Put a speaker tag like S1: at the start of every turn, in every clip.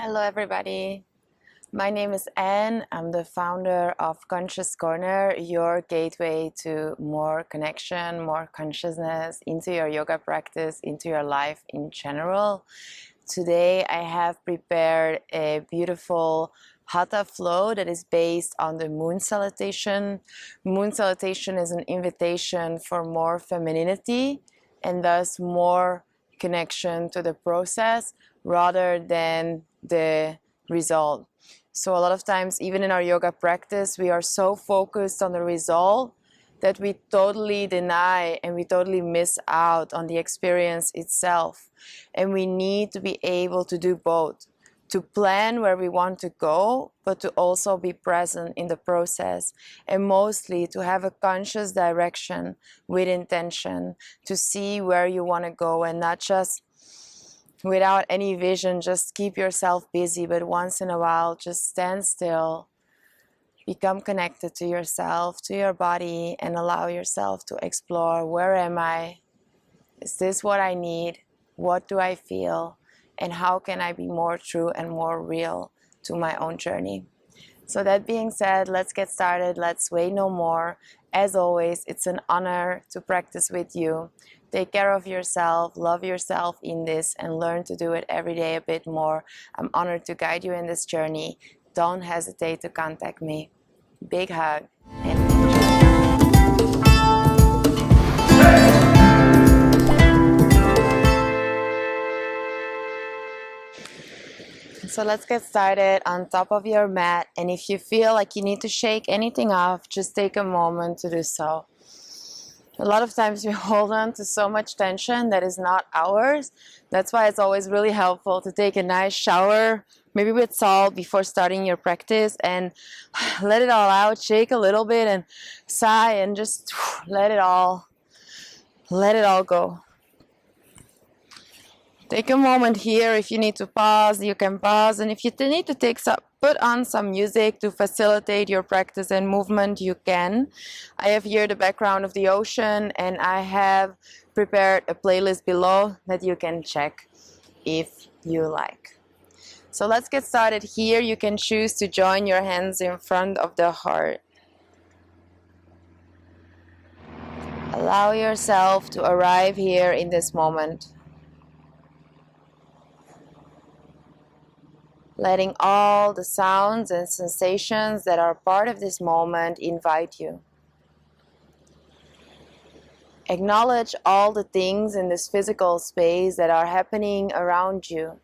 S1: Hello everybody, my name is Ann. I'm the founder of Conscious Corner, your gateway to more connection, more consciousness into your yoga practice, into your life in general. Today I have prepared a beautiful Hatha flow that is based on the moon salutation. Moon salutation is an invitation for more femininity and thus more connection to the process rather than the result. So a lot of times, even in our yoga practice, we are so focused on the result that we totally deny and we totally miss out on the experience itself. And we need to be able to do both, to plan where we want to go, but to also be present in the process, and mostly to have a conscious direction with intention, to see where you want to go and not just without any vision, just keep yourself busy, but once in a while, just stand still, become connected to yourself, to your body, and allow yourself to explore, where am I? Is this what I need? What do I feel? And how can I be more true and more real to my own journey? So that being said, let's get started. Let's wait no more. As always, it's an honor to practice with you. Take care of yourself, love yourself in this, and learn to do it every day a bit more. I'm honored to guide you in this journey. Don't hesitate to contact me. Big hug and so let's get started on top of your mat, and if you feel like you need to shake anything off, just take a moment to do so. A lot of times we hold on to so much tension that is not ours. That's why it's always really helpful to take a nice shower, maybe with salt, before starting your practice, and let it all out, shake a little bit and sigh and just let it all go. Take a moment here. If you need to pause, you can pause. And if you need to put on some music to facilitate your practice and movement, you can. I have here the background of the ocean, and I have prepared a playlist below that you can check if you like. So let's get started here. You can choose to join your hands in front of the heart. Allow yourself to arrive here in this moment, letting all the sounds and sensations that are part of this moment invite you. Acknowledge all the things in this physical space that are happening around you.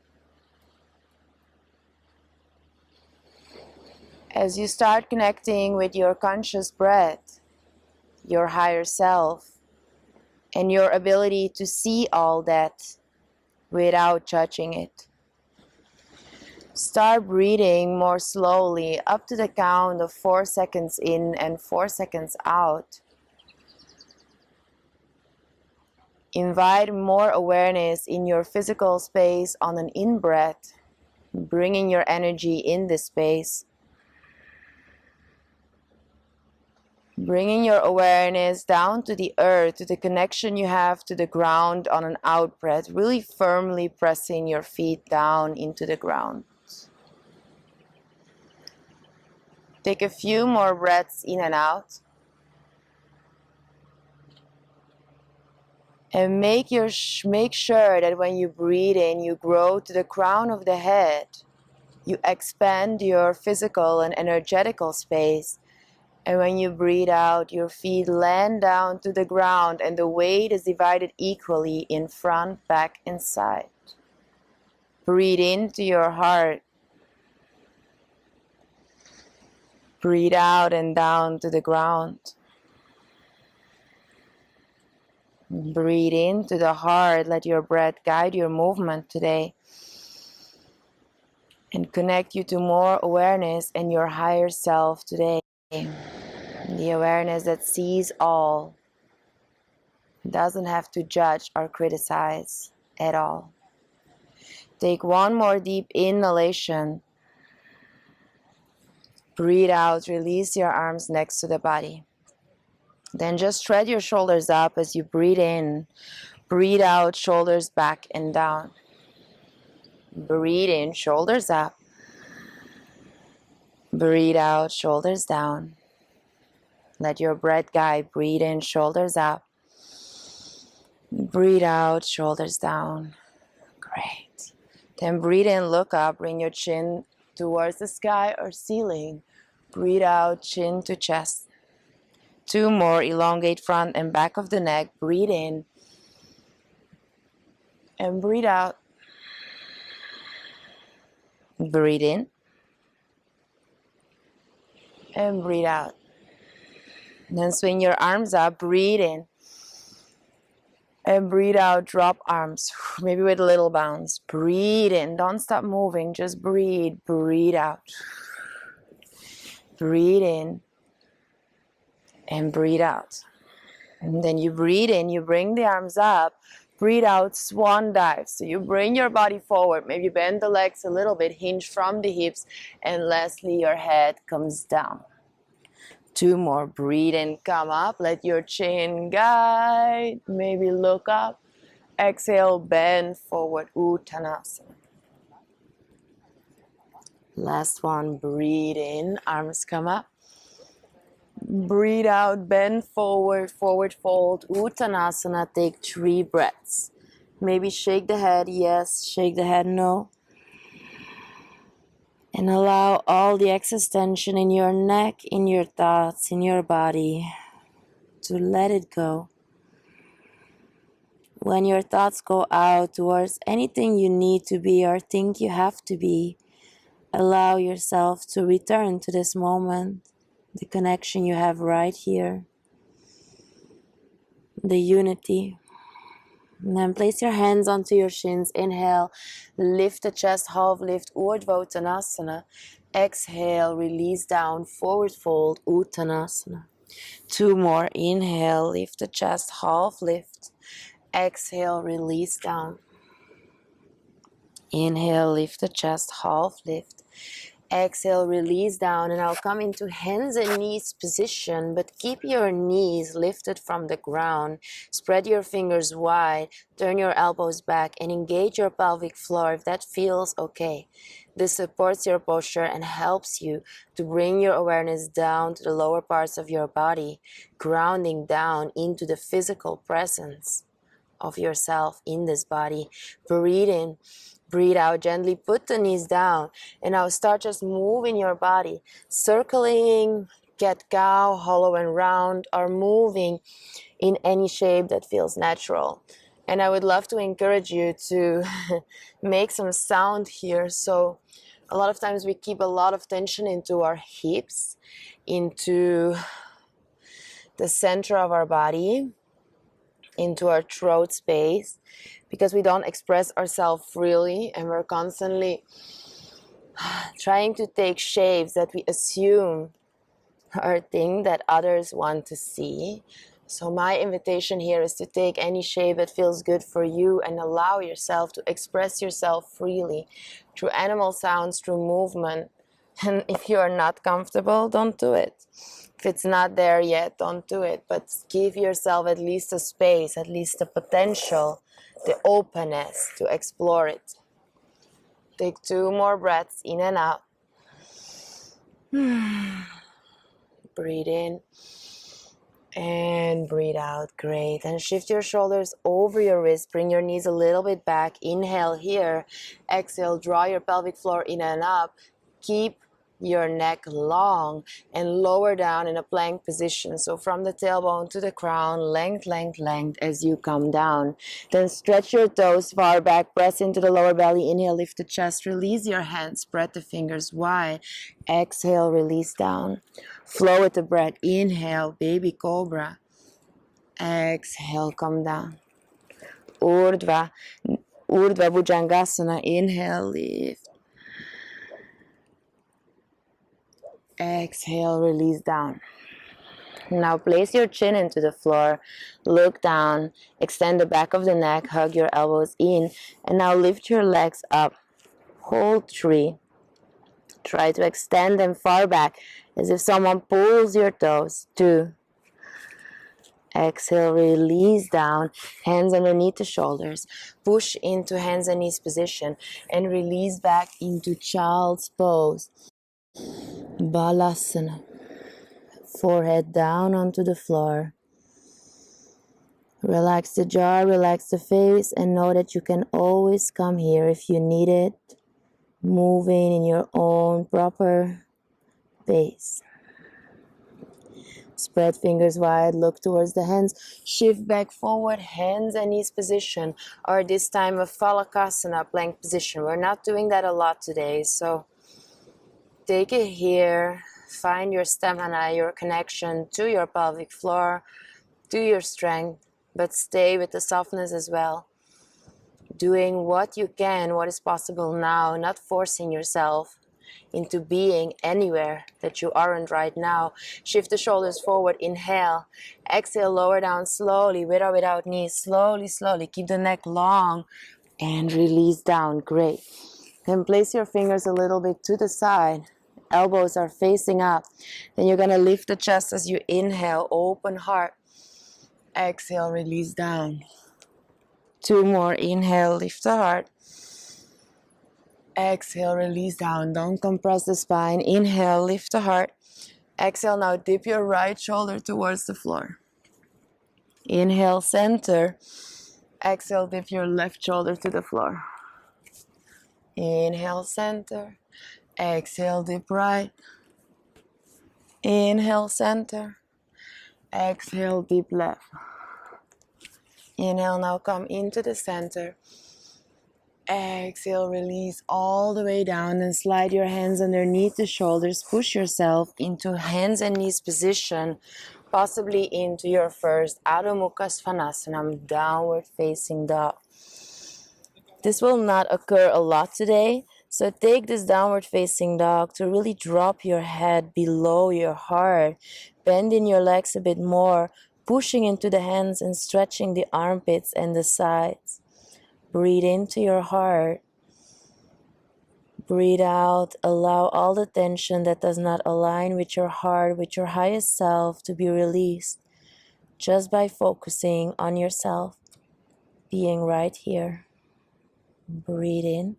S1: As you start connecting with your conscious breath, your higher self, and your ability to see all that without judging it. Start breathing more slowly up to the count of 4 seconds in and 4 seconds out. Invite more awareness in your physical space on an in-breath, bringing your energy in this space. Bringing your awareness down to the earth, to the connection you have to the ground on an out-breath, really firmly pressing your feet down into the ground. Take a few more breaths in and out. And make sure that when you breathe in, you grow to the crown of the head. You expand your physical and energetical space. And when you breathe out, your feet land down to the ground and the weight is divided equally in front, back, and side. Breathe into your heart. Breathe out and down to the ground. Breathe into the heart. Let your breath guide your movement today. And connect you to more awareness and your higher self today. The awareness that sees all, doesn't have to judge or criticize at all. Take one more deep inhalation. Breathe out, release your arms next to the body. Then just spread your shoulders up as you breathe in. Breathe out, shoulders back and down. Breathe in, shoulders up. Breathe out, shoulders down. Let your breath guide. Breathe in, shoulders up. Breathe out, shoulders down. Great. Then breathe in, look up, bring your chin towards the sky or ceiling. Breathe out, chin to chest. 2 more, elongate front and back of the neck. Breathe in and breathe out. Breathe in and breathe out. Then swing your arms up, breathe in and breathe out, drop arms, maybe with a little bounce. Breathe in, don't stop moving, just breathe, breathe out. Breathe in and breathe out. And then you breathe in, you bring the arms up, breathe out, swan dive. So you bring your body forward, maybe bend the legs a little bit, hinge from the hips, and lastly your head comes down. 2 more, breathe in, come up, let your chin guide, maybe look up. Exhale, bend forward, Uttanasana. Last one, breathe in, arms come up. Breathe out, bend forward, forward fold, Uttanasana. Take 3 breaths. Maybe shake the head, yes, shake the head, no. And allow all the excess tension in your neck, in your thoughts, in your body to let it go. When your thoughts go out towards anything you need to be or think you have to be, allow yourself to return to this moment, the connection you have right here, the unity. And then place your hands onto your shins. Inhale, lift the chest, half lift, Urdhva Uttanasana. Exhale, release down, forward fold, Uttanasana. 2 more, inhale, lift the chest, half lift. Exhale, release down. Inhale, lift the chest, half lift. Exhale, release down, and I'll come into hands and knees position, but keep your knees lifted from the ground. Spread your fingers wide, turn your elbows back, and engage your pelvic floor if that feels okay. This supports your posture and helps you to bring your awareness down to the lower parts of your body, grounding down into the physical presence of yourself in this body. Breathe in. Breathe out gently, put the knees down, and now start just moving your body, circling, cat cow, hollow and round, or moving in any shape that feels natural. And I would love to encourage you to make some sound here. So a lot of times we keep a lot of tension into our hips, into the center of our body, into our throat space, because we don't express ourselves freely, and we're constantly trying to take shapes that we assume or think that others want to see. So my invitation here is to take any shape that feels good for you and allow yourself to express yourself freely through animal sounds, through movement. And if you are not comfortable, don't do it. If it's not there yet, don't do it. But give yourself at least a space, at least the potential, the openness to explore it. Take 2 more breaths in and out. Breathe in and breathe out. Great. And shift your shoulders over your wrist. Bring your knees a little bit back. Inhale here. Exhale, draw your pelvic floor in and up. Keep your neck long and lower down in a plank position. So from the tailbone to the crown, length, length, length as you come down. Then stretch your toes far back, press into the lower belly. Inhale, lift the chest, release your hands, spread the fingers wide. Exhale, release down. Flow with the breath. Inhale, baby cobra. Exhale, come down. Urdhva Bhujangasana. Inhale, lift. Exhale, release down. Now place your chin into the floor, look down, extend the back of the neck, hug your elbows in, and now lift your legs up. Hold 3. Try to extend them far back as if someone pulls your toes. 2. Exhale, release down, hands underneath the shoulders. Push into hands and knees position and release back into child's pose. Balasana. Forehead down onto the floor. Relax the jaw, relax the face, and know that you can always come here if you need it, moving in your own proper pace. Spread fingers wide, look towards the hands, shift back forward, hands and knees position, or this time a Phalakasana, plank position. We're not doing that a lot today, so take it here, find your stamina, your connection to your pelvic floor, to your strength, but stay with the softness as well. Doing what you can, what is possible now, not forcing yourself into being anywhere that you aren't right now. Shift the shoulders forward, inhale. Exhale, lower down slowly, with or without knees. Slowly, slowly. Keep the neck long and release down. Great. Then place your fingers a little bit to the side. Elbows are facing up. Then you're going to lift the chest as you inhale, open heart. Exhale, release down. 2 more. Inhale, lift the heart. Exhale, release down. Don't compress the spine. Inhale, lift the heart. Exhale, now dip your right shoulder towards the floor. Inhale, center. Exhale, dip your left shoulder to the floor. Inhale, center. Exhale, dip right. Inhale, center. Exhale, dip left. Inhale, now come into the center. Exhale, release all the way down and slide your hands underneath the shoulders. Push yourself into hands and knees position, possibly into your first Adho Mukha Svanasana, downward facing dog. This will not occur a lot today, so take this downward facing dog to really drop your head below your heart, bend in your legs a bit more, pushing into the hands and stretching the armpits and the sides. Breathe into your heart. Breathe out. Allow all the tension that does not align with your heart, with your highest self, to be released just by focusing on yourself, being right here. Breathe in.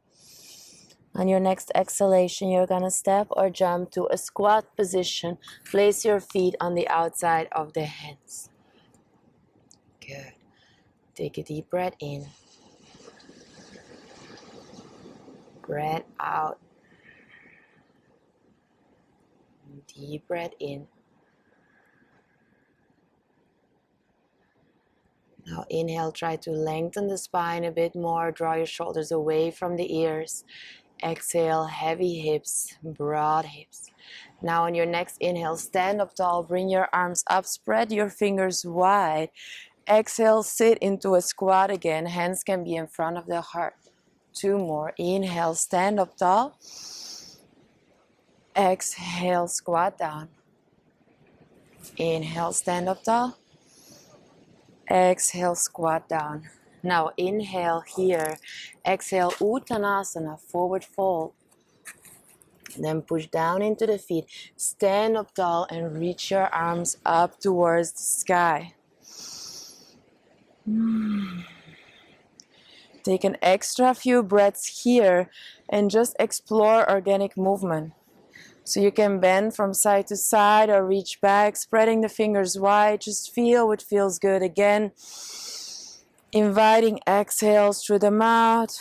S1: On your next exhalation, you're going to step or jump to a squat position. Place your feet on the outside of the hands. Good. Take a deep breath in. Breath out. Deep breath in. Now inhale, try to lengthen the spine a bit more. Draw your shoulders away from the ears. Exhale, heavy hips, broad hips. Now on your next inhale, stand up tall. Bring your arms up. Spread your fingers wide. Exhale, sit into a squat again. Hands can be in front of the heart. 2 more. Inhale, stand up tall. Exhale, squat down. Inhale, stand up tall. Exhale, squat down. Now inhale here. Exhale, Uttanasana, forward fold. Then push down into the feet. Stand up tall and reach your arms up towards the sky. Take an extra few breaths here and just explore organic movement. So you can bend from side to side or reach back, spreading the fingers wide. Just feel what feels good. Again, inviting exhales through the mouth.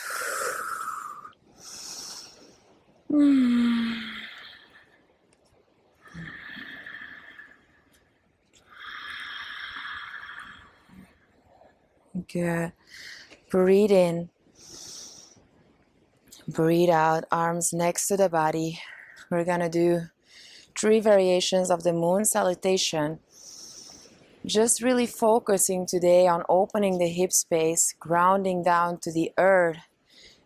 S1: Good. Breathe in. Breathe out. Arms next to the body. We're going to do 3 variations of the moon salutation. Just really focusing today on opening the hip space, grounding down to the earth,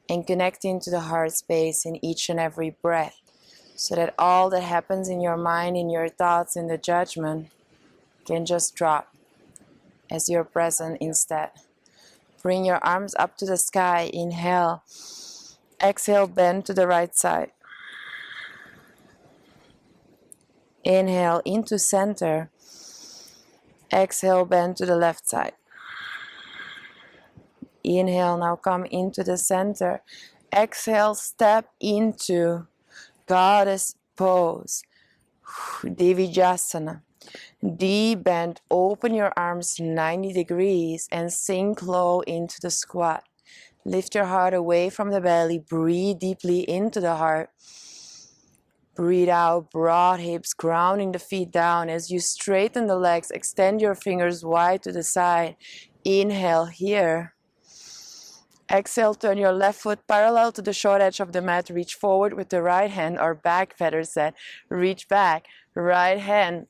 S1: and connecting to the heart space in each and every breath, so that all that happens in your mind, in your thoughts, in the judgment, can just drop as you're present instead. Bring your arms up to the sky. Inhale. Exhale, bend to the right side. Inhale into center. Exhale, bend to the left side. Inhale, now come into the center. Exhale, step into goddess pose. Devijasana. Deep bend, open your arms 90 degrees and sink low into the squat. Lift your heart away from the belly. Breathe deeply into the heart. Breathe out, broad hips, grounding the feet down. As you straighten the legs, extend your fingers wide to the side. Inhale here. Exhale, turn your left foot parallel to the short edge of the mat. Reach forward with the right hand, or back feather set. Reach back. Right hand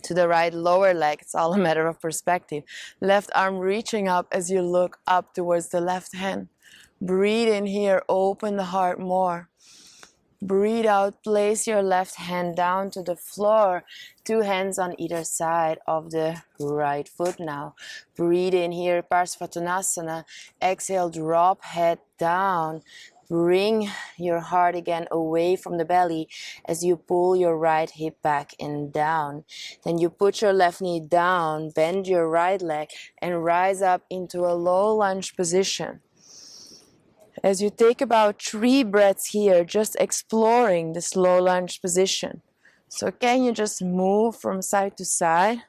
S1: to the right lower leg. It's all a matter of perspective. Left arm reaching up as you look up towards the left hand. Breathe in here. Open the heart more. Breathe out, place your left hand down to the floor. Two hands on either side of the right foot now. Breathe in here, Parsvatanasana. Exhale, drop head down. Bring your heart again away from the belly as you pull your right hip back and down. Then you put your left knee down, bend your right leg, and rise up into a low lunge position. As you take about 3 breaths here, just exploring this low lunge position. So can you just move from side to side?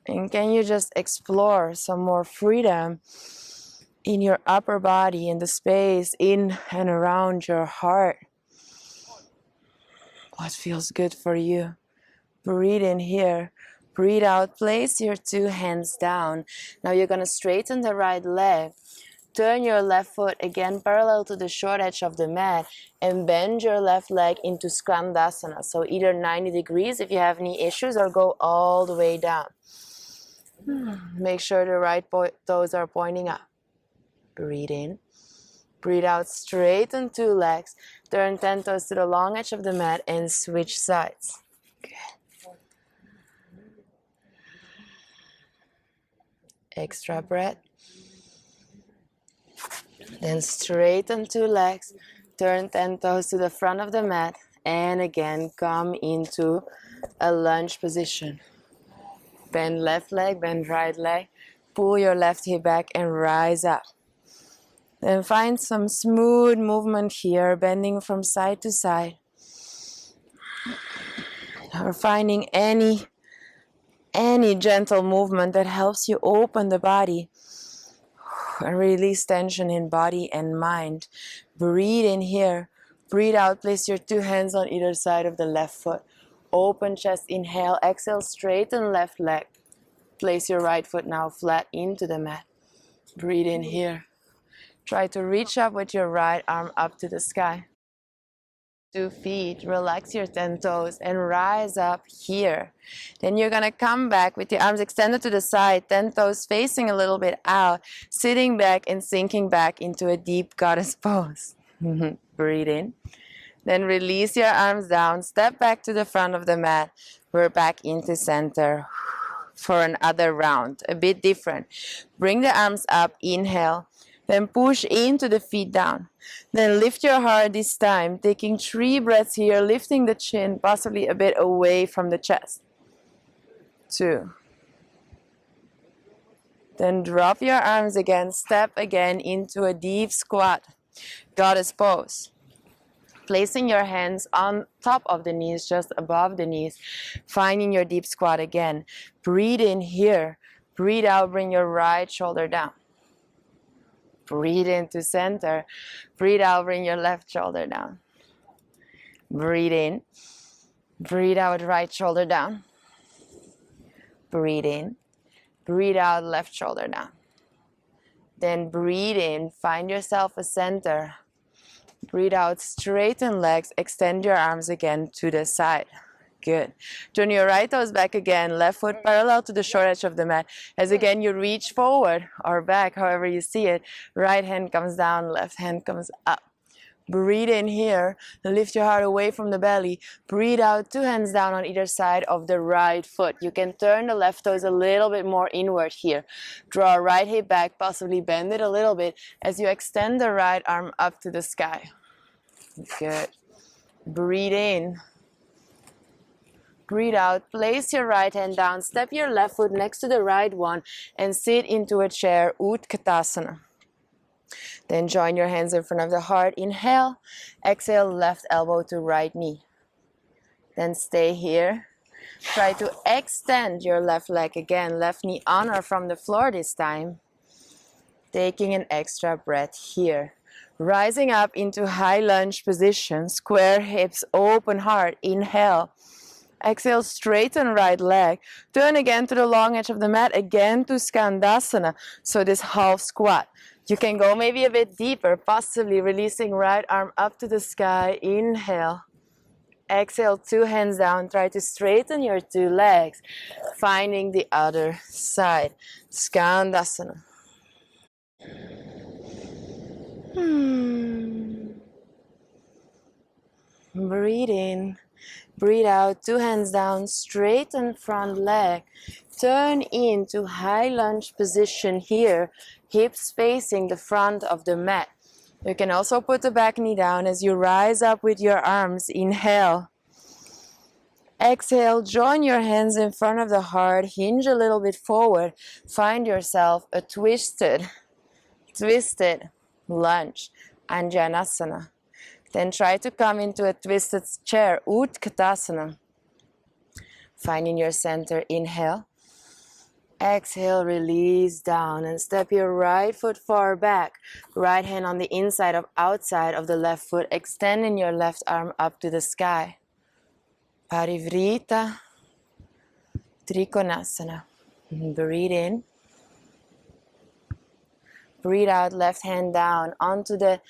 S1: And can you just explore some more freedom in your upper body, in the space in and around your heart? What feels good for you? Breathe in here. Breathe out. Place your 2 hands down. Now you're going to straighten the right leg. Turn your left foot again parallel to the short edge of the mat and bend your left leg into Skandasana. So either 90 degrees if you have any issues, or go all the way down. Make sure the right toes are pointing up. Breathe in. Breathe out, straighten 2 legs. Turn 10 toes to the long edge of the mat and switch sides. Good. Extra breath. Then straighten 2 legs, turn 10 toes to the front of the mat, and again come into a lunge position. Bend left leg, bend right leg, pull your left hip back and rise up. Then find some smooth movement here, bending from side to side. Or finding any gentle movement that helps you open the body and release tension in body and mind. Breathe in here. Breathe out. Place your 2 hands on either side of the left foot. Open chest. Inhale. Exhale. Straighten left leg. Place your right foot now flat into the mat. Breathe in here. Try to reach up with your right arm up to the sky. 2 feet, relax your 10 toes and rise up here. Then you're gonna come back with your arms extended to the side, 10 toes facing a little bit out, sitting back and sinking back into a deep goddess pose. Breathe in. Then release your arms down, step back to the front of the mat. We're back into center for another round, a bit different. Bring the arms up, inhale. Then push into the feet down. Then lift your heart this time, taking 3 breaths here, lifting the chin possibly a bit away from the chest. 2. Then drop your arms again, step again into a deep squat, goddess pose. Placing your hands on top of the knees, just above the knees, finding your deep squat again. Breathe in here, breathe out, bring your right shoulder down. Breathe into center. Breathe out, bring your left shoulder down. Breathe in. Breathe out, right shoulder down. Breathe in. Breathe out, left shoulder down. Then breathe in, find yourself a center. Breathe out, straighten legs, extend your arms again to the side. Good. Turn your right toes back again, left foot parallel to the short edge of the mat. As again you reach forward or back, however you see it. Right hand comes down, left hand comes up. Breathe in here, lift your heart away from the belly. Breathe out, 2 hands down on either side of the right foot. You can turn the left toes a little bit more inward here. Draw right hip back, possibly bend it a little bit as you extend the right arm up to the sky. Good. Breathe in. Breathe out, place your right hand down, step your left foot next to the right one and sit into a chair, Utkatasana. Then join your hands in front of the heart, inhale, exhale, left elbow to right knee. Then stay here. Try to extend your left leg again, left knee on or from the floor this time. Taking an extra breath here. Rising up into high lunge position, square hips, open heart, inhale. Exhale, straighten right leg. Turn again to the long edge of the mat, again to Skandasana. So this half squat. You can go maybe a bit deeper, possibly releasing right arm up to the sky. Inhale. Exhale, two hands down. Try to straighten your two legs. Finding the other side. Skandasana. Breathe in. Breathe out, two hands down, straighten front leg. Turn into high lunge position here, hips facing the front of the mat. You can also put the back knee down as you rise up with your arms. Inhale. Exhale, join your hands in front of the heart, hinge a little bit forward. Find yourself a twisted lunge, Anjanasana. Then try to come into a twisted chair, Utkatasana. Finding your center, inhale. Exhale, release down and step your right foot far back. Right hand on the inside of outside of the left foot, extending your left arm up to the sky. Parivrita Trikonasana. Breathe in. Breathe out, left hand down onto the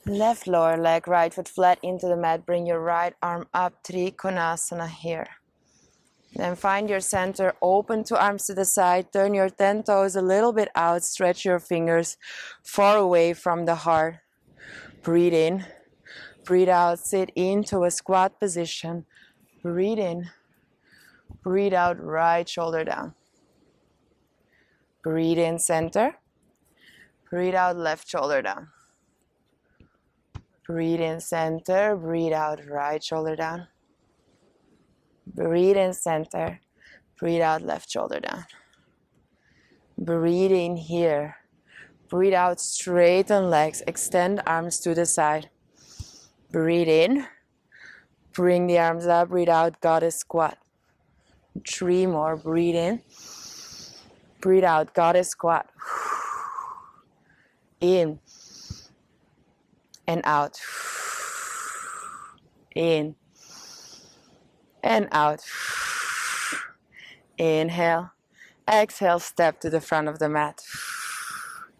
S1: left lower leg, right foot flat into the mat. Bring your right arm up, Trikonasana here. Then find your center, open two arms to the side, turn your 10 toes a little bit out, stretch your fingers far away from the heart. Breathe in, breathe out, sit into a squat position. Breathe in, breathe out, right shoulder down. Breathe in, center. Breathe out, left shoulder down. Breathe in, center. Breathe out, right shoulder down. Breathe in, center. Breathe out, left shoulder down. Breathe in here. Breathe out, straighten legs. Extend arms to the side. Breathe in. Bring the arms up. Breathe out, goddess squat. 3 more. Breathe in. Breathe out, goddess squat. In. And out. In. And out. Inhale. Exhale, step to the front of the mat.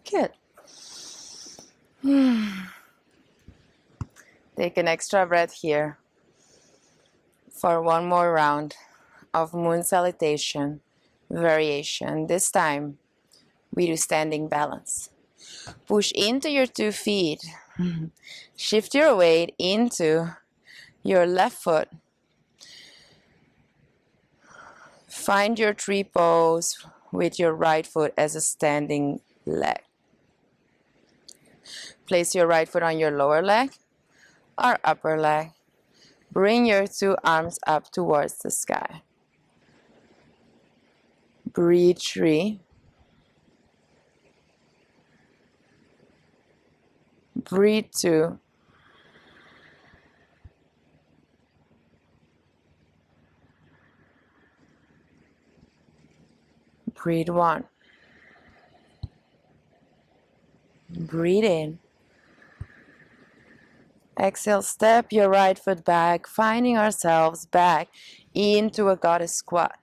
S1: Good. Take an extra breath here for one more round of moon salutation variation. This time we do standing balance. Push into your 2 feet. Shift your weight into your left foot. Find your tree pose with your right foot as a standing leg. Place your right foot on your lower leg or upper leg. Bring your 2 arms up towards the sky. Breathe 3. Breathe 2. Breathe 1. Breathe in. Exhale, step your right foot back, finding ourselves back into a goddess squat.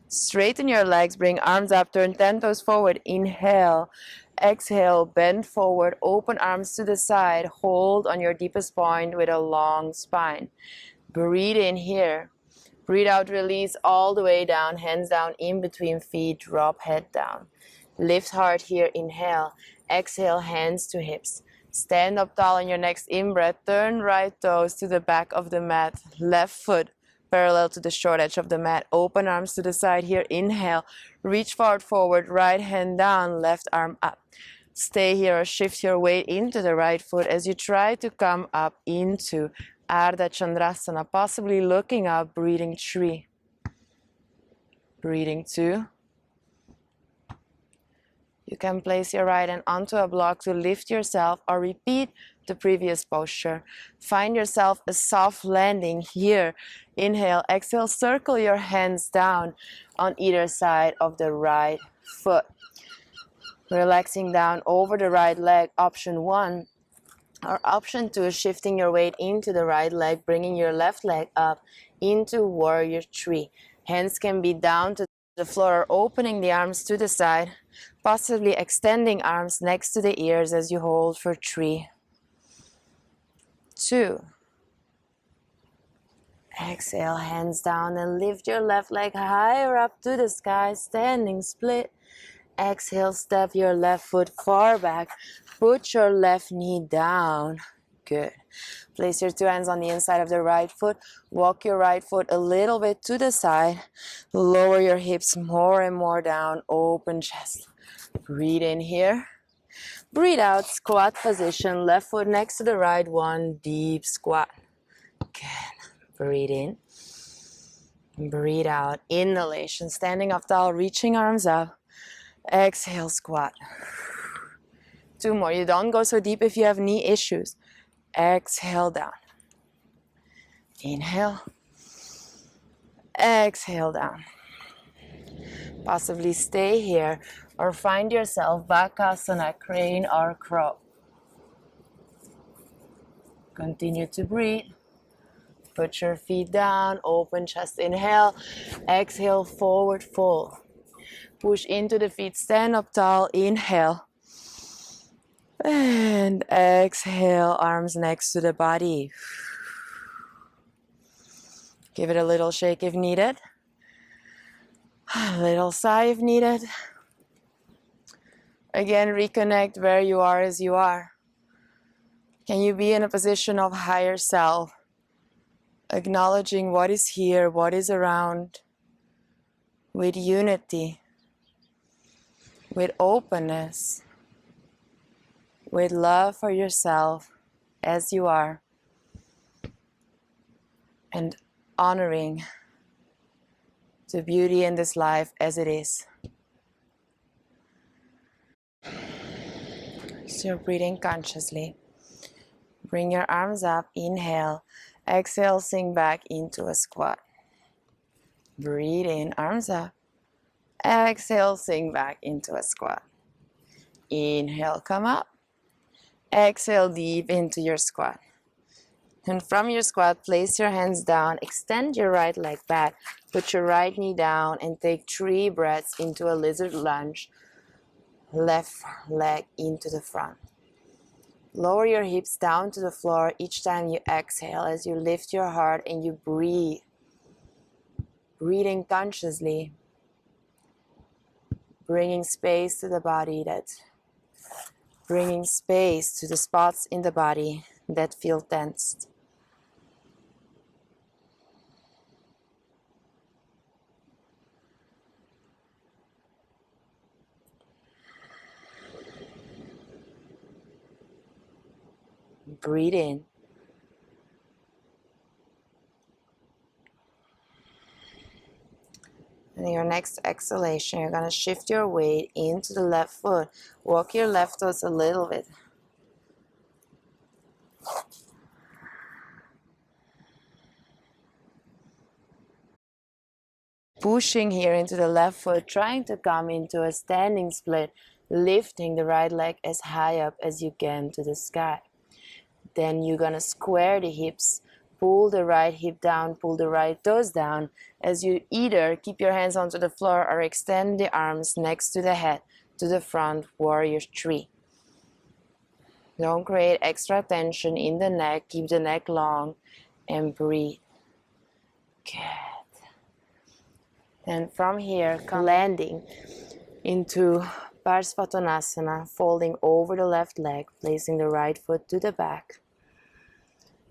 S1: Straighten your legs, bring arms up, turn 10 toes forward. Inhale. Exhale, bend forward, open arms to the side. Hold on your deepest point with a long spine. Breathe in here. Breathe out, release all the way down, hands down in between feet, drop head down. Lift heart here, inhale. Exhale, hands to hips. Stand up tall on your next in-breath. Turn right toes to the back of the mat. Left foot parallel to the short edge of the mat. Open arms to the side here. Inhale. Reach forward. Right hand down. Left arm up. Stay here or shift your weight into the right foot as you try to come up into Ardha Chandrasana, possibly looking up, breathing 3, breathing 2. You can place your right hand onto a block to lift yourself or repeat the previous posture. Find yourself a soft landing here. Inhale, exhale, circle your hands down on either side of the right foot. Relaxing down over the right leg, option 1. Or option 2 is shifting your weight into the right leg, bringing your left leg up into warrior 3. Hands can be down to the floor or opening the arms to the side, possibly extending arms next to the ears as you hold for 3, 2. Exhale, hands down and lift your left leg higher up to the sky, standing split. Exhale, step your left foot far back. Put your left knee down. Good. Place your 2 hands on the inside of the right foot. Walk your right foot a little bit to the side. Lower your hips more and more down. Open chest. Breathe in here. Breathe out, squat position. Left foot next to the right one. Deep squat. Good. Breathe in. Breathe out. Inhalation. Standing up tall, reaching arms up. Exhale, squat. 2 more. You don't go so deep if you have knee issues. Exhale down. Inhale. Exhale down. Possibly stay here or find yourself Bakasana, crane or crow. Continue to breathe. Put your feet down, open chest, inhale. Exhale, forward fold. Push into the feet, stand up tall, inhale. And exhale, arms next to the body. Give it a little shake if needed. A little sigh if needed. Again, reconnect where you are as you are. Can you be in a position of higher self? Acknowledging what is here, what is around, with unity, with openness, with love for yourself as you are, and honoring the beauty in this life as it is. So you're breathing consciously. Bring your arms up, inhale. Exhale, sink back into a squat. Breathe in, arms up. Exhale, sink back into a squat. Inhale, come up. Exhale, deep into your squat. And from your squat, place your hands down. Extend your right leg back. Put your right knee down and take 3 breaths into a lizard lunge. Left leg into the front. Lower your hips down to the floor each time you exhale as you lift your heart and you breathe. Breathing consciously. Bringing space to the body, bringing space to the spots in the body that feel tensed. Breathe in. And your next exhalation, you're going to shift your weight into the left foot. Walk your left toes a little bit. Pushing here into the left foot, trying to come into a standing split, lifting the right leg as high up as you can to the sky. Then you're going to square the hips, pull the right hip down, pull the right toes down, as you either keep your hands onto the floor or extend the arms next to the head, to the front, warrior 3. Don't create extra tension in the neck, keep the neck long, and breathe. Good. And from here, landing into Parsvatanasana, folding over the left leg, placing the right foot to the back.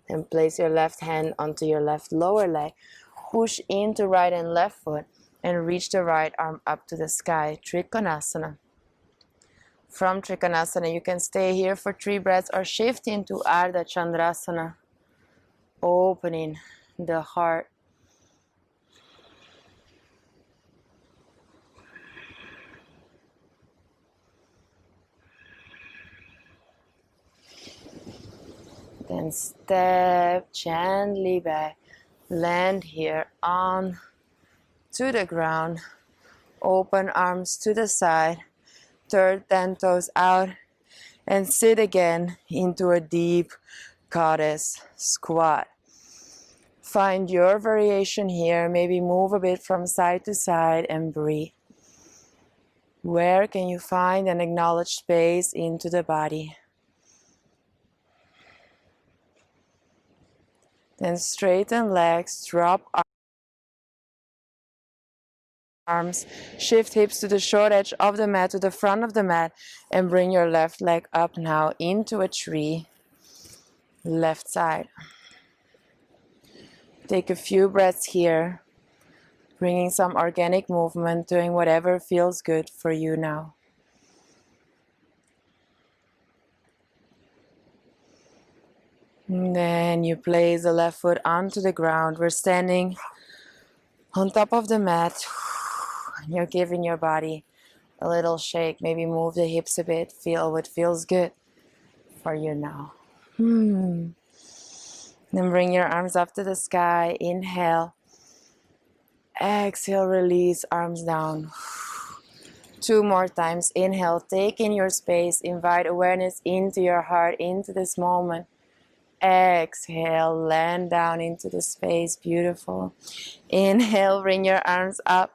S1: Then place your left hand onto your left lower leg. Push into right and left foot and reach the right arm up to the sky. Trikonasana. From Trikonasana, you can stay here for 3 breaths or shift into Ardha Chandrasana. opening the heart. Then step gently back, land here on to the ground, open arms to the side, turn 10 toes out, and sit again into a deep goddess squat. Find your variation here, maybe move a bit from side to side and breathe. Where can you find an acknowledged space into the body? Then straighten legs, drop arms, shift hips to the short edge of the mat, to the front of the mat, and bring your left leg up now into a tree, left side. Take a few breaths here, bringing some organic movement, doing whatever feels good for you now. And then you place the left foot onto the ground. We're standing on top of the mat. You're giving your body a little shake. Maybe move the hips a bit. Feel what feels good for you now. Then bring your arms up to the sky. Inhale. Exhale, release, arms down. 2 more times. Inhale, take in your space. Invite awareness into your heart, into this moment. Exhale, land down into the space. Beautiful. Inhale, bring your arms up.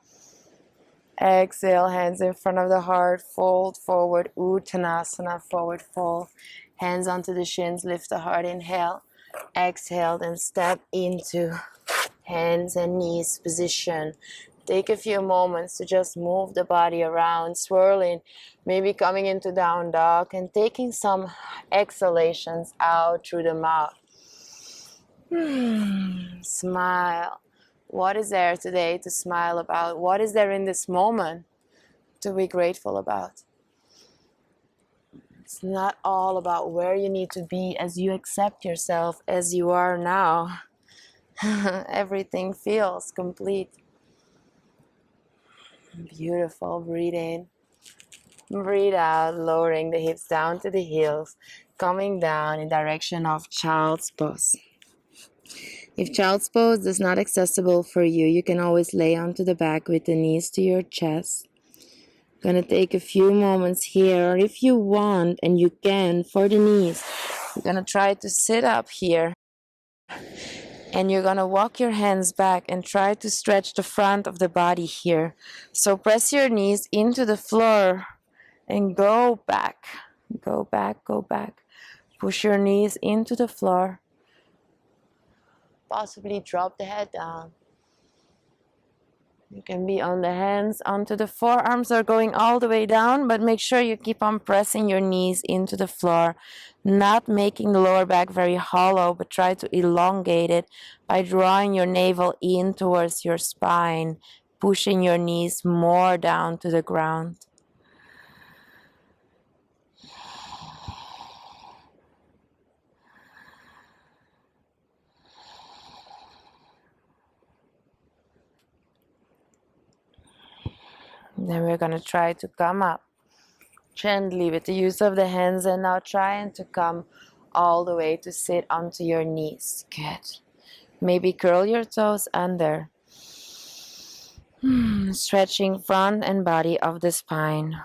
S1: Exhale, hands in front of the heart. Fold forward, Uttanasana, forward fold. Hands onto the shins, lift the heart. Inhale. Exhale, then step into hands and knees position. Take a few moments to just move the body around, swirling, maybe coming into down dog and taking some exhalations out through the mouth. Smile. What is there today to smile about? What is there in this moment to be grateful about? It's not all about where you need to be as you accept yourself as you are now. Everything feels complete. Beautiful. Breathe in. Breathe out, lowering the hips down to the heels, coming down in direction of child's pose. If child's pose is not accessible for you, you can always lay onto the back with the knees to your chest. Gonna take a few moments here, or if you want and you can, for the knees, you're gonna try to sit up here. And you're gonna walk your hands back and try to stretch the front of the body here. So press your knees into the floor and go back. Go back, go back. Push your knees into the floor. Possibly drop the head down. You can be on the hands onto the forearms or going all the way down, but make sure you keep on pressing your knees into the floor, not making the lower back very hollow, but try to elongate it by drawing your navel in towards your spine, pushing your knees more down to the ground. Then we're going to try to come up gently with the use of the hands, and now trying to come all the way to sit onto your knees. Good. Maybe curl your toes under. Stretching front and body of the spine.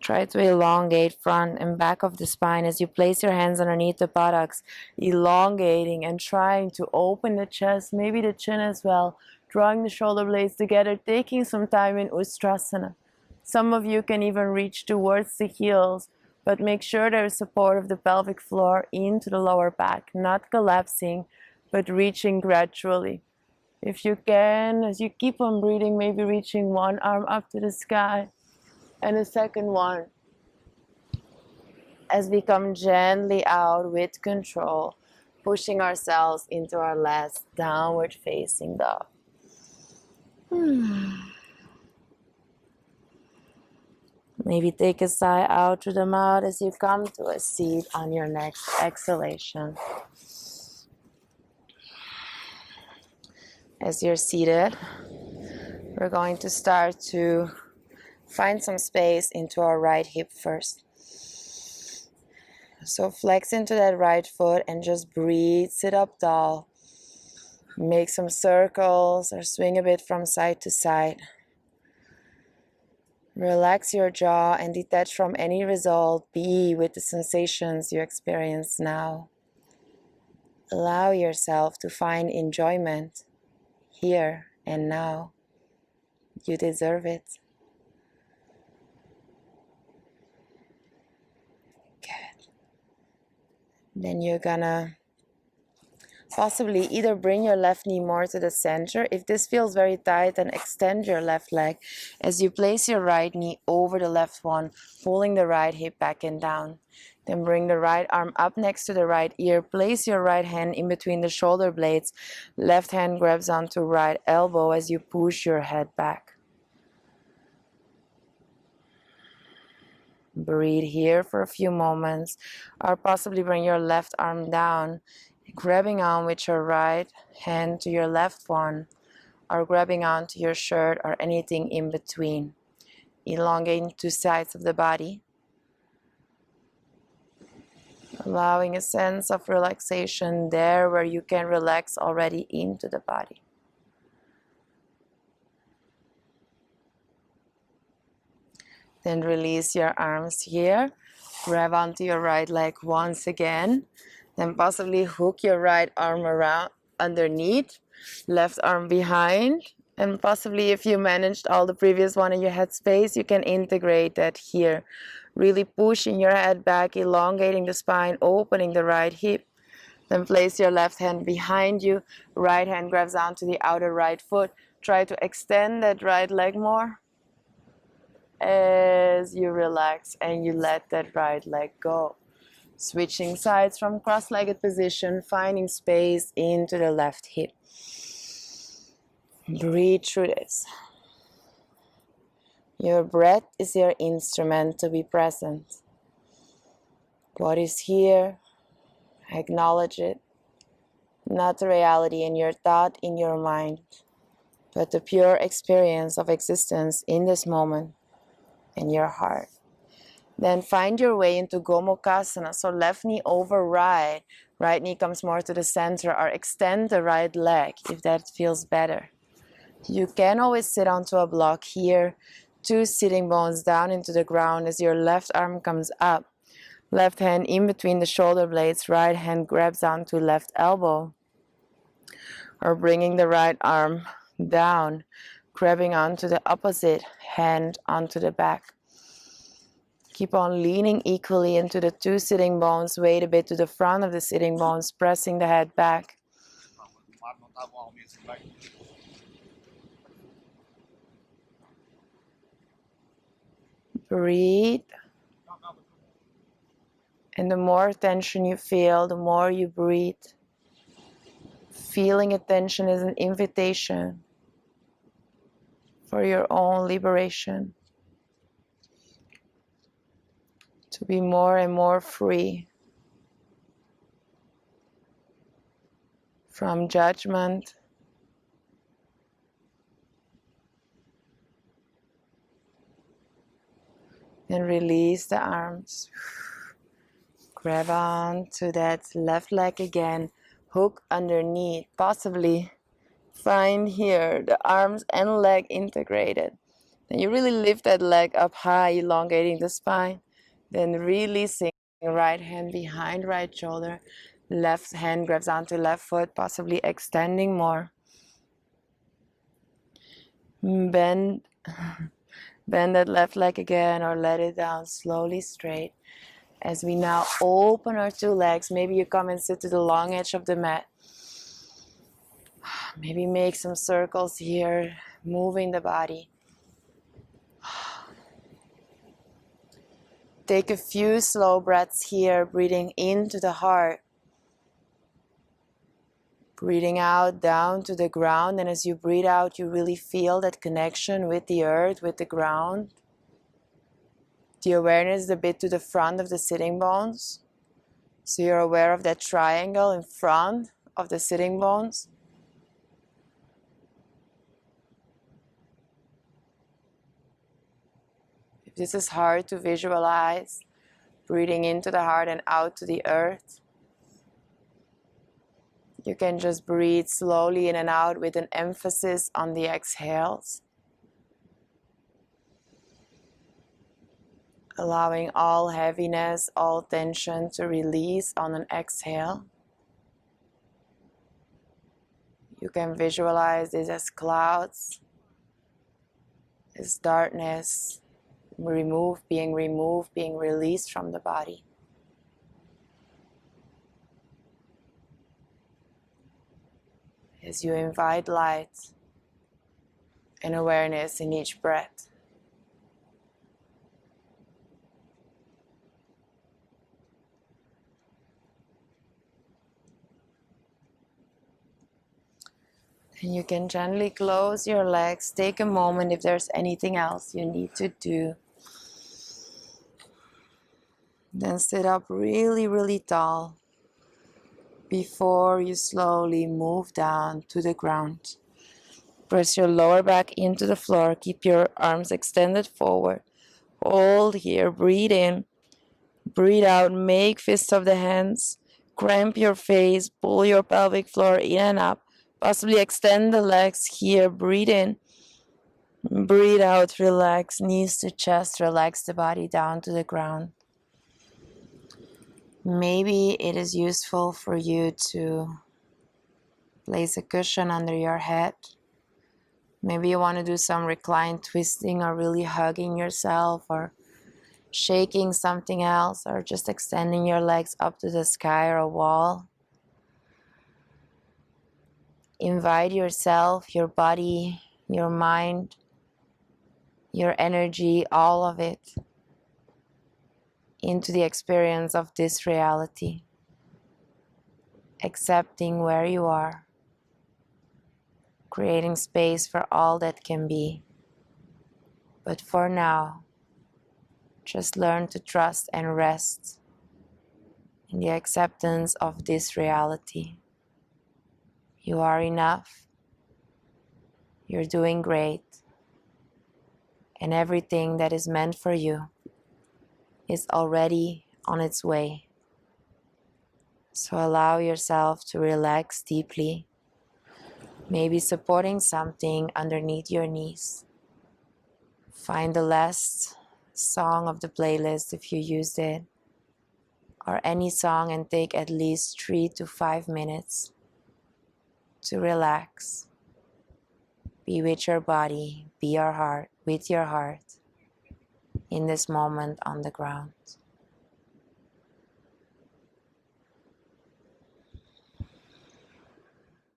S1: Try to elongate front and back of the spine as you place your hands underneath the buttocks, elongating and trying to open the chest, maybe the chin as well, drawing the shoulder blades together, taking some time in Ustrasana. Some of you can even reach towards the heels, but make sure there is support of the pelvic floor into the lower back, not collapsing, but reaching gradually. If you can, as you keep on breathing, maybe reaching one arm up to the sky, and the second one as we come gently out with control, pushing ourselves into our last downward facing dog. Maybe take a sigh out through the mouth as you come to a seat on your next exhalation. As you're seated, we're going to start to find some space into our right hip first. So flex into that right foot and just breathe, sit up tall. Make some circles or swing a bit from side to side. Relax your jaw and detach from any result. Be with the sensations you experience now. Allow yourself to find enjoyment here and now. You deserve it. Good. Then you're gonna possibly either bring your left knee more to the center. If this feels very tight, then extend your left leg as you place your right knee over the left one, pulling the right hip back and down. Then bring the right arm up next to the right ear. Place your right hand in between the shoulder blades. Left hand grabs onto right elbow as you push your head back. Breathe here for a few moments, or possibly bring your left arm down, grabbing on with your right hand to your left one, or grabbing onto your shirt or anything in between. Elongating two sides of the body, allowing a sense of relaxation there where you can relax already into the body. Then release your arms here, grab onto your right leg once again. Then possibly hook your right arm around underneath, left arm behind, and possibly if you managed all the previous one in your head space, you can integrate that here. Really pushing your head back, elongating the spine, opening the right hip. Then place your left hand behind you, right hand grabs onto the outer right foot. Try to extend that right leg more as you relax and you let that right leg go. Switching sides from cross-legged position, finding space into the left hip. Breathe through this. Your breath is your instrument to be present. What is here, acknowledge it. Not the reality in your thought, in your mind, but the pure experience of existence in this moment in your heart. Then find your way into Gomukhasana. So left knee over right. Right knee comes more to the center, or extend the right leg if that feels better. You can always sit onto a block here. Two sitting bones down into the ground as your left arm comes up. Left hand in between the shoulder blades. Right hand grabs onto left elbow. Or bringing the right arm down, grabbing onto the opposite hand onto the back. Keep on leaning equally into the two sitting bones. Weight a bit to the front of the sitting bones, pressing the head back. Breathe. And the more tension you feel, the more you breathe. Feeling attention is an invitation for your own liberation. To be more and more free from judgment, then release the arms. Grab on to that left leg again, hook underneath, possibly find here the arms and leg integrated. Then you really lift that leg up high, elongating the spine. Then releasing right hand behind right shoulder. Left hand grabs onto left foot, possibly extending more. Bend that left leg again or let it down slowly straight. As we now open our two legs, maybe you come and sit to the long edge of the mat. Maybe make some circles here, moving the body. Take a few slow breaths here, breathing into the heart. Breathing out down to the ground, and as you breathe out, you really feel that connection with the earth, with the ground. the awareness a bit to the front of the sitting bones. So you're aware of that triangle in front of the sitting bones. If this is hard to visualize, breathing into the heart and out to the earth, you can just breathe slowly in and out with an emphasis on the exhales. Allowing all heaviness, all tension to release on an exhale. You can visualize this as clouds, as darkness, being released from the body. As you invite light and awareness in each breath. And you can gently close your legs. Take a moment if there's anything else you need to do. Then sit up really, really tall before you slowly move down to the ground. Press your lower back into the floor. Keep your arms extended forward. Hold here. Breathe in. Breathe out. Make fists of the hands. Cramp your face. Pull your pelvic floor in and up. Possibly extend the legs here. Breathe in. Breathe out. Relax. Knees to chest. Relax the body down to the ground. Maybe it is useful for you to place a cushion under your head. Maybe you want to do some reclined twisting or really hugging yourself or shaking something else or just extending your legs up to the sky or a wall. Invite yourself, your body, your mind, your energy, all of it into the experience of this reality. Accepting where you are. Creating space for all that can be. But for now, just learn to trust and rest in the acceptance of this reality. You are enough. You're doing great. And everything that is meant for you is already on its way. So allow yourself to relax deeply. Maybe supporting something underneath your knees. Find the last song of the playlist if you used it, or any song, and take at least 3 to 5 minutes to relax. Be with your body, with your heart in this moment on the ground.